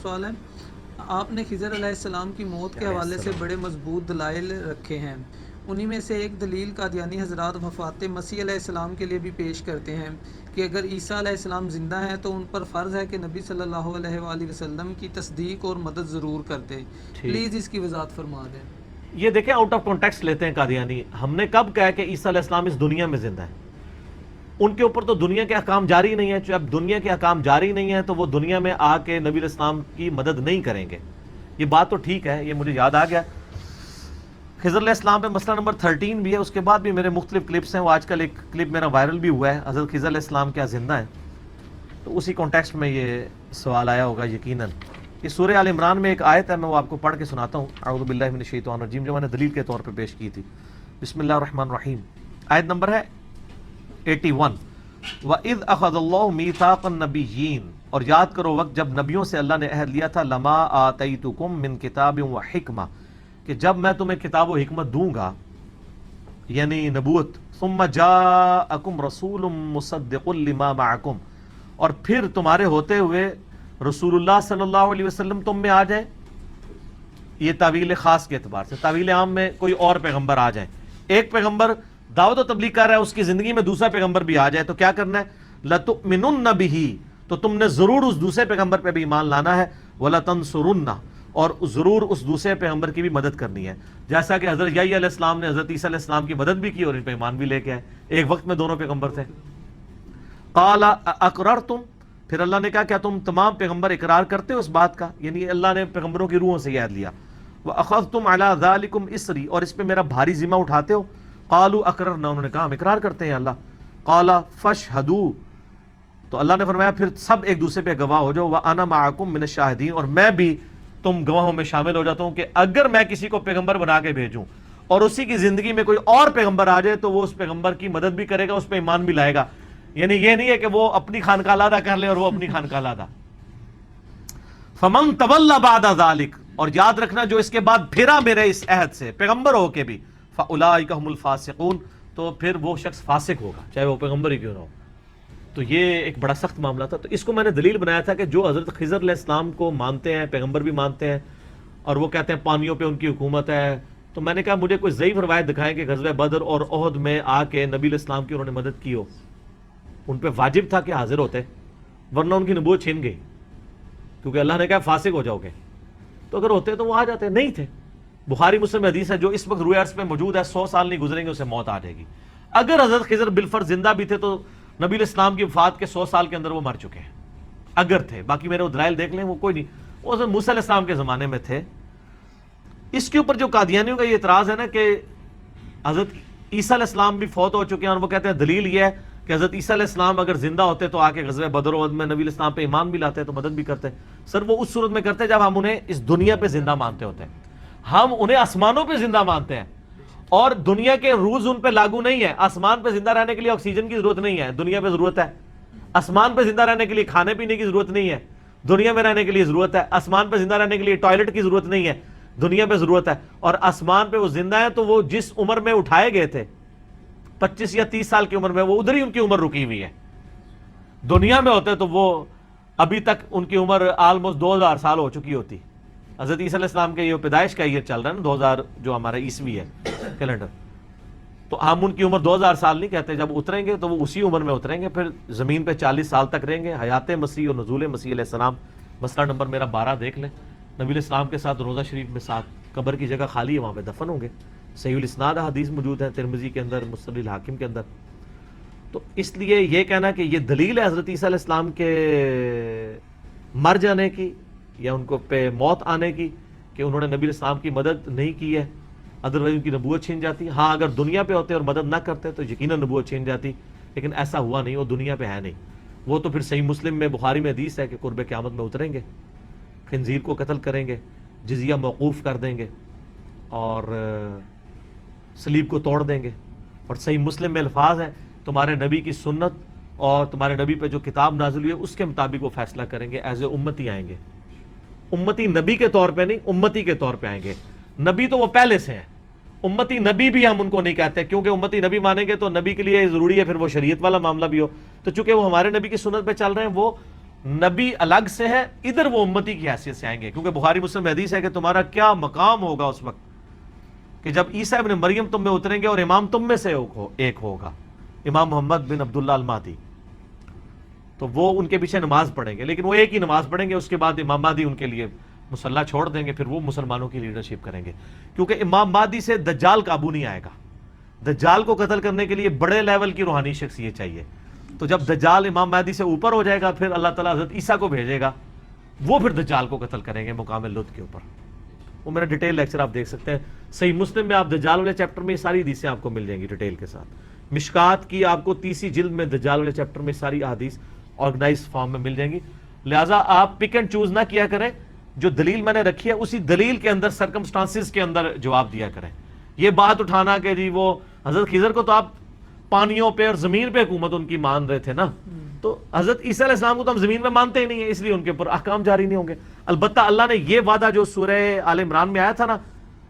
سوال ہے، آپ نے خضر علیہ السلام کی موت کے حوالے سے بڑے مضبوط دلائل رکھے ہیں، انہی میں سے ایک دلیل قادیانی حضرات وفات مسیح علیہ السلام کے لیے بھی پیش کرتے ہیں کہ اگر عیسیٰ علیہ السلام زندہ ہیں تو ان پر فرض ہے کہ نبی صلی اللہ علیہ وآلہ وسلم کی تصدیق اور مدد ضرور کرتے۔ پلیز اس کی وضاحت فرما دیں۔ یہ دیکھیں آؤٹ آف کانٹیکسٹ لیتے ہیں قادیانی۔ ہم نے کب کہا کہ عیسیٰ علیہ السلام اس دنیا میں زندہ ہے؟ ان کے اوپر تو دنیا کے احکام جاری نہیں ہیں، جب دنیا کے احکام جاری نہیں ہیں تو وہ دنیا میں آ کے نبی علیہ السلام کی مدد نہیں کریں گے۔ یہ بات تو ٹھیک ہے، یہ مجھے یاد آ گیا۔ خضر علیہ السلام پہ مسئلہ نمبر 13 بھی ہے، اس کے بعد بھی میرے مختلف کلپس ہیں، وہ آج کل ایک کلپ میرا وائرل بھی ہوا ہے، حضرت خضر علیہ السلام کیا زندہ ہیں، تو اسی کانٹیکسٹ میں یہ سوال آیا ہوگا یقیناً۔ یہ سورہ آل عمران میں ایک آیت ہے، میں وہ آپ کو پڑھ کے سناتا ہوں، اعوذ باللہ من الشیطان الرجیم، جو میں نے دلیل کے طور پہ پیش کی تھی۔ بسم اللہ الرحمن الرحیم، آیت نمبر ہے 81۔ وَإِذْ أَخَذَ اللَّهُ مِيثَاقَ النَّبِيِّينَ، اور یاد کرو وقت جب نبیوں سے اللہ نے عہد لیا تھا، لَمَا آتَيْتُكُم مِّن كِتَابٍ وَحِكْمَةٍ، کہ جب میں تمہیں کتاب و حکمت دوں گا، یعنی نبوت، ثُمَّ جَاءَكُمْ رَسُولٌ مُصَدِّقٌ لِمَا مَعَكُمْ، اور پھر تمہارے ہوتے ہوئے رسول اللہ صلی اللہ علیہ وسلم تم میں آ جائیں۔ یہ تعویل خاص کے اعتبار سے، تعویل عام میں کوئی اور پیغمبر آ جائیں، ایک پیغمبر دعوت و تبلیغ کر رہا ہے، اس کی زندگی میں دوسرا پیغمبر بھی آ جائے تو کیا کرنا ہے؟ لَتُؤْمِنُنَّ بِهِ، تو تم نے ضرور اس دوسرے پیغمبر پہ بھی ایمان لانا ہے، وَلَتَنْصُرُنَّ، اور ضرور اس دوسرے پیغمبر کی بھی مدد کرنی ہے، جیسا کہ حضرت یحییٰ علیہ السلام نے حضرت عیسیٰ علیہ السلام کی مدد بھی کی اور ان پہ ایمان بھی لے کے آئے، ایک وقت میں دونوں پیغمبر تھے۔ قَالَ أَأَقْرَرْتُمْ، پھر اللہ نے کہا کیا تم تمام پیغمبر اقرار کرتے ہو اس بات کا؟ یعنی اللہ نے پیغمبروں کی روحوں سے یاد لیا۔ وَأَخَذْتُمْ عَلَى ذَلِكُمْ إِصْرِي، اور اس پہ میرا بھاری ذمہ اٹھاتے ہو؟ قالوا اقررنا، انہوں نے کہا ہم اقرار کرتے ہیں اللہ۔ قال فاشهدوا، تو اللہ نے فرمایا پھر سب ایک دوسرے پہ گواہ ہو جاؤ، وَأَنَا مَعَكُمْ مِنَ الشَّاهِدِينَ، اور میں بھی تم گواہوں میں شامل ہو جاتا ہوں کہ اگر میں کسی کو پیغمبر بنا کے بھیجوں اور اسی کی زندگی میں کوئی اور پیغمبر آ جائے تو وہ اس پیغمبر کی مدد بھی کرے گا، اس پہ ایمان بھی لائے گا۔ یعنی یہ نہیں ہے کہ وہ اپنی خانقاہ علیحدہ کر لے اور وہ اپنی خانقاہ علیحدہ۔ فَمَن تَوَلَّى بَعْدَ ذَلِكَ، اور یاد رکھنا جو اس کے بعد پھرا میرے اس عہد سے پیغمبر ہو کے بھی، فَأُولَٰئِكَ هُمُ الْفَاسِقُونَ، تو پھر وہ شخص فاسق ہوگا چاہے وہ پیغمبر ہی کیوں نہ ہو۔ تو یہ ایک بڑا سخت معاملہ تھا، تو اس کو میں نے دلیل بنایا تھا کہ جو حضرت خضر علیہ السلام کو مانتے ہیں، پیغمبر بھی مانتے ہیں، اور وہ کہتے ہیں پانیوں پہ ان کی حکومت ہے، تو میں نے کہا مجھے کوئی ضعیف روایت دکھائیں کہ غزوہ بدر اور احد میں آ کے نبی علیہ السلام کی انہوں نے مدد کی ہو، ان پہ واجب تھا کہ حاضر ہوتے، ورنہ ان کی نبوت چھین گئی، کیونکہ اللہ نے کہا فاسق ہو جاؤ گے، تو اگر ہوتے تو وہ آ جاتے، نہیں تھے۔ بخاری مسلم میں حدیث ہے جو اس وقت روئے عرض پہ موجود ہے، 100 سال نہیں گزریں گے اسے موت آ جائے گی۔ اگر حضرت خضر بالفرض زندہ بھی تھے تو نبی علیہ السلام کی وفات کے 100 سال کے اندر وہ مر چکے ہیں، اگر تھے، باقی میرے وہ دلائل دیکھ لیں، وہ کوئی نہیں، وہ حضرت موسیٰ علیہ السلام کے زمانے میں تھے۔ اس کے اوپر جو قادیانیوں کا یہ اعتراض ہے نا کہ حضرت عیسیٰ علیہ السلام بھی فوت ہو چکے ہیں، اور وہ کہتے ہیں دلیل یہ ہے کہ حضرت عیسیٰ علیہ السلام اگر زندہ ہوتے تو آ کے غزوہ بدر و احد میں نبی علیہ السلام پہ ایمان بھی لاتے تو مدد بھی کرتے۔ سر وہ اس صورت میں کرتے جب ہم انہیں اس دنیا پہ زندہ مانتے ہوتے ہیں، ہم انہیں آسمانوں پہ زندہ مانتے ہیں، اور دنیا کے رولز ان پہ لاگو نہیں ہے۔ آسمان پہ زندہ رہنے کے لیے آکسیجن کی ضرورت نہیں ہے، دنیا پہ ضرورت ہے۔ آسمان پہ زندہ رہنے کے لیے کھانے پینے کی ضرورت نہیں ہے، دنیا میں رہنے کے لیے ضرورت ہے۔ آسمان پہ زندہ رہنے کے لیے ٹوائلٹ کی ضرورت نہیں ہے، دنیا پہ ضرورت ہے۔ اور آسمان پہ وہ زندہ ہیں تو وہ جس عمر میں اٹھائے گئے تھے 25 یا 30 سال کی عمر میں، وہ ادھر ہی ان کی عمر رکی ہوئی ہے۔ دنیا میں ہوتے تو وہ ابھی تک ان کی عمر آلموسٹ 2000 سال ہو چکی ہوتی۔ حضرت عیسیٰ علیہ السلام کے یہ پیدائش کا یہ چل رہا ہے نا 2000 جو ہمارا عیسوی ہے کیلنڈر، تو ہم ان کی عمر 2000 سال نہیں کہتے، جب اتریں گے تو وہ اسی عمر میں اتریں گے، پھر زمین پہ 40 سال تک رہیں گے۔ حیات مسیح اور نزول مسیح علیہ السلام، مسئلہ نمبر میرا 12 دیکھ لیں، نبی علیہ السلام کے ساتھ روضہ شریف میں ساتھ قبر کی جگہ خالی ہے، وہاں پہ دفن ہوں گے، صحیح الاسناد حدیث موجود ہے ترمذی کے اندر، مستدرک الحاکم کے اندر۔ تو اس لیے یہ کہنا کہ یہ دلیل ہے حضرت عیسیٰ علیہ السلام کے مر جانے کی یا ان کو پہ موت آنے کی کہ انہوں نے نبی علیہ السلام کی مدد نہیں کی ہے، ادروائز ان کی نبوت چھین جاتی۔ ہاں اگر دنیا پہ ہوتے اور مدد نہ کرتے تو یقیناً نبوت چھین جاتی، لیکن ایسا ہوا نہیں، وہ دنیا پہ ہے نہیں۔ وہ تو پھر صحیح مسلم میں بخاری میں حدیث ہے کہ قرب قیامت میں اتریں گے، خنزیر کو قتل کریں گے، جزیہ موقوف کر دیں گے اور صلیب کو توڑ دیں گے۔ اور صحیح مسلم میں الفاظ ہیں تمہارے نبی کی سنت اور تمہارے نبی پہ جو کتاب نازل ہوئی ہے اس کے مطابق وہ فیصلہ کریں گے، ایز اے امتی آئیں گے، امتی نبی کے طور پہ نہیں، امتی کے طور پہ آئیں گے۔ نبی تو وہ پہلے سے ہیں، امتی نبی بھی ہم ان کو نہیں کہتے، کیونکہ امتی نبی مانیں گے تو نبی کے لیے ضروری ہے پھر وہ شریعت والا معاملہ بھی ہو، تو چونکہ وہ ہمارے نبی کی سنت پہ چل رہے ہیں، وہ نبی الگ سے ہے، ادھر وہ امتی کی حیثیت سے آئیں گے، کیونکہ بخاری مسلم میں حدیث ہے کہ تمہارا کیا مقام ہوگا اس وقت کہ جب عیسیٰ ابن مریم تم میں اتریں گے اور امام تم میں سے ایک ہوگا، امام محمد بن عبداللہ المہدی، تو وہ ان کے پیچھے نماز پڑھیں گے، لیکن وہ ایک ہی نماز پڑھیں گے، اس کے بعد امام مہدی ان کے لیے مصلی چھوڑ دیں گے، پھر وہ مسلمانوں کی لیڈرشپ کریں گے، کیونکہ امام مہدی سے دجال قابو نہیں آئے گا۔ دجال کو قتل کرنے کے لیے بڑے لیول کی روحانی شخصیت چاہیے، تو جب دجال امام مہدی سے اوپر ہو جائے گا پھر اللہ تعالیٰ حضرت عیسیٰ کو بھیجے گا، وہ پھر دجال کو قتل کریں گے مقام لط کے اوپر۔ وہ میرا ڈیٹیل لیکچر آپ دیکھ سکتے ہیں، صحیح مسلم میں آپ دجال والے چیپٹر میں ساری حدیثیں آپ کو مل جائیں گی ڈیٹیل کے ساتھ، مشکات کی آپ کو 30 جلد میں دجال والے چیپٹر میں ساری احادیث آرگنائز فارم میں مل جائیں گی۔ لہٰذا آپ پک اینڈ چوز نہ کیا کریں، جو دلیل میں نے رکھی ہے اسی دلیل کے اندر سرکمسٹانسز کے اندر جواب دیا کریں۔ یہ بات اٹھانا کہ جی وہ حضرت خضر کو تو آپ پانیوں پہ اور زمین پہ حکومت ان کی مان رہے تھے نا، تو حضرت عیسیٰ علیہ السلام کو تو ہم زمین میں مانتے ہی نہیں ہیں، اس لیے ان کے اوپر احکام جاری نہیں ہوں گے۔ البتہ اللہ نے یہ وعدہ جو سورہ آل عمران میں آیا تھا نا،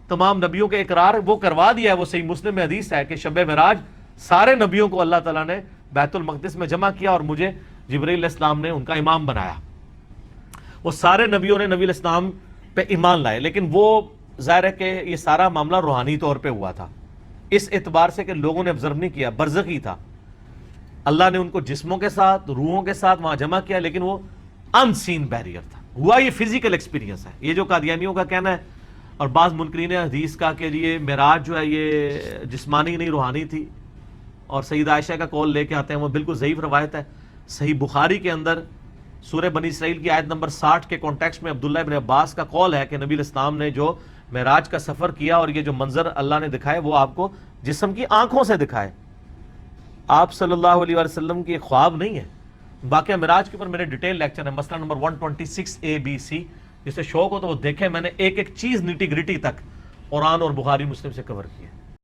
تمام نبیوں کے اقرار وہ کروا دیا ہے، وہ صحیح مسلم میں حدیث ہے کہ شب معراج سارے نبیوں کو اللہ تعالیٰ نے بیت المقدس میں جمع کیا اور مجھے جبرائیل علیہ السلام نے ان کا امام بنایا۔ وہ سارے نبیوں نے نبی علیہ السلام پہ ایمان لائے، لیکن وہ ظاہر ہے کہ یہ سارا معاملہ روحانی طور پہ ہوا تھا، اس اعتبار سے کہ لوگوں نے آبزرو نہیں کیا، برزخی تھا، اللہ نے ان کو جسموں کے ساتھ روحوں کے ساتھ وہاں جمع کیا، لیکن وہ ان سین بیریئر تھا، ہوا یہ فزیکل ایکسپیرینس ہے۔ یہ جو قادیانیوں کا کہنا ہے اور بعض منکرین حدیث کا کہ یہ معراج جو ہے یہ جسمانی نہیں روحانی تھی، اور سیدہ عائشہ کا قول لے کے آتے ہیں، وہ بالکل ضعیف روایت ہے۔ صحیح بخاری کے اندر سورہ بنی اسرائیل کی آیت نمبر 60 کے کانٹیکسٹ میں عبداللہ ابن عباس کا قول ہے کہ نبی علیہ السلام نے جو معراج کا سفر کیا اور یہ جو منظر اللہ نے دکھائے وہ آپ کو جسم کی آنکھوں سے دکھائے، آپ صلی اللہ علیہ وسلم کی خواب نہیں ہے۔ واقعہ معراج کے اوپر میرے ڈیٹیل لیکچر ہے، مسئلہ نمبر 126 ABC، جسے شوق ہو تو وہ دیکھیں، میں نے ایک ایک چیز نیٹی گریٹی تک قرآن اور بخاری مسلم سے کور کیا ہے۔